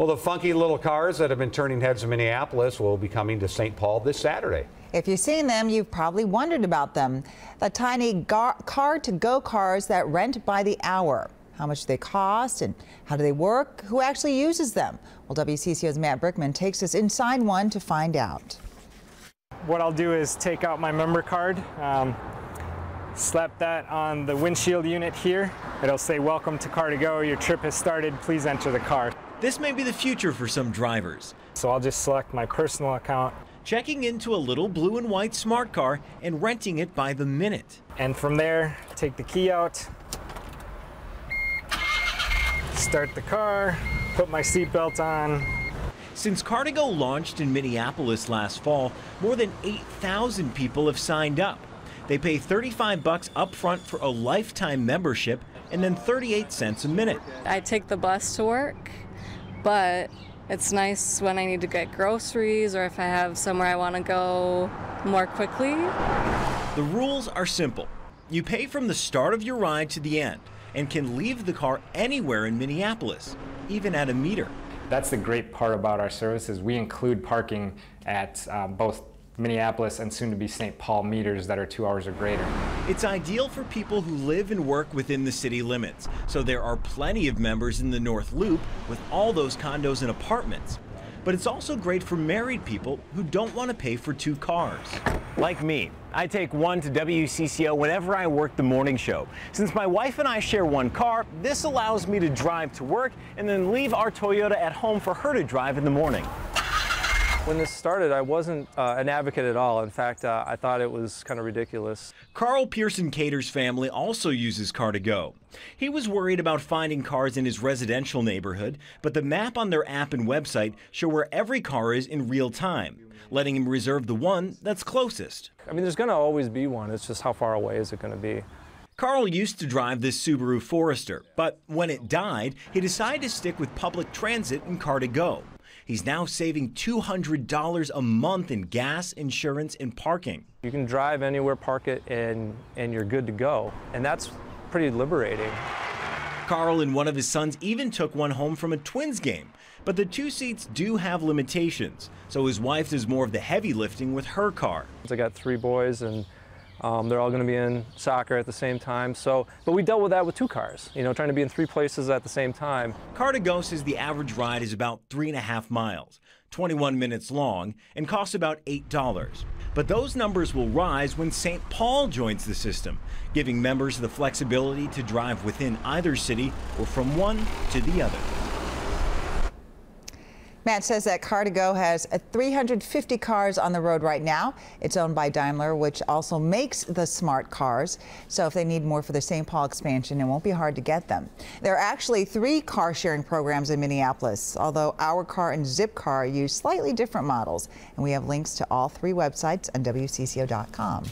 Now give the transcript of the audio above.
Well, the funky little cars that have been turning heads in Minneapolis will be coming to St. Paul this Saturday. If you've seen them, you've probably wondered about them. The tiny Car2Go cars that rent by the hour. How much do they cost and how do they work? Who actually uses them? Well, WCCO's Matt Brickman takes us inside one to find out. What I'll do is take out my member card, slap that on the windshield unit here. It'll say, "Welcome to Car2Go. Your trip has started. Please enter the car." This may be the future for some drivers. So I'll just select my personal account. Checking into a little blue and white smart car and renting it by the minute. And from there, take the key out, start the car, put my seatbelt on. Since Car2Go launched in Minneapolis last fall, more than 8,000 people have signed up. They pay $35 up front for a lifetime membership and then 38 cents a minute. I take the bus to work, but it's nice when I need to get groceries or if I have somewhere I want to go more quickly. The rules are simple. You pay from the start of your ride to the end and can leave the car anywhere in Minneapolis, even at a meter. That's the great part about our services. We include parking at both Minneapolis and soon to be St. Paul meters that are 2 hours or greater. It's ideal for people who live and work within the city limits, so there are plenty of members in the North Loop with all those condos and apartments. But it's also great for married people who don't want to pay for two cars. Like me, I take one to WCCO whenever I work the morning show. Since my wife and I share one car, this allows me to drive to work and then leave our Toyota at home for her to drive in the morning. When this started, I wasn't an advocate at all. In fact, I thought it was kind of ridiculous. Carl Pearson Cater's family also uses Car2Go. He was worried about finding cars in his residential neighborhood, but the map on their app and website show where every car is in real time, letting him reserve the one that's closest. I mean, there's going to always be one. It's just how far away is it going to be? Carl used to drive this Subaru Forester, but when it died, he decided to stick with public transit and Car2Go. He's now saving $200 a month in gas, insurance, and parking. You can drive anywhere, park it, and you're good to go. And that's pretty liberating. Carl and one of his sons even took one home from a Twins game. But the two seats do have limitations, so his wife does more of the heavy lifting with her car. I got 3 boys, and they're all going to be in soccer at the same time. But we dealt with that with 2 cars, you know, trying to be in 3 places at the same time. Car2Go says the average ride is about 3.5 miles, 21 minutes long, and costs about $8. But those numbers will rise when St. Paul joins the system, giving members the flexibility to drive within either city or from one to the other. Matt says that Car2Go has 350 cars on the road right now. It's owned by Daimler, which also makes the smart cars. So if they need more for the St. Paul expansion, it won't be hard to get them. There are actually 3 car sharing programs in Minneapolis, although Our Car and Zipcar use slightly different models. And we have links to all 3 websites on WCCO.com.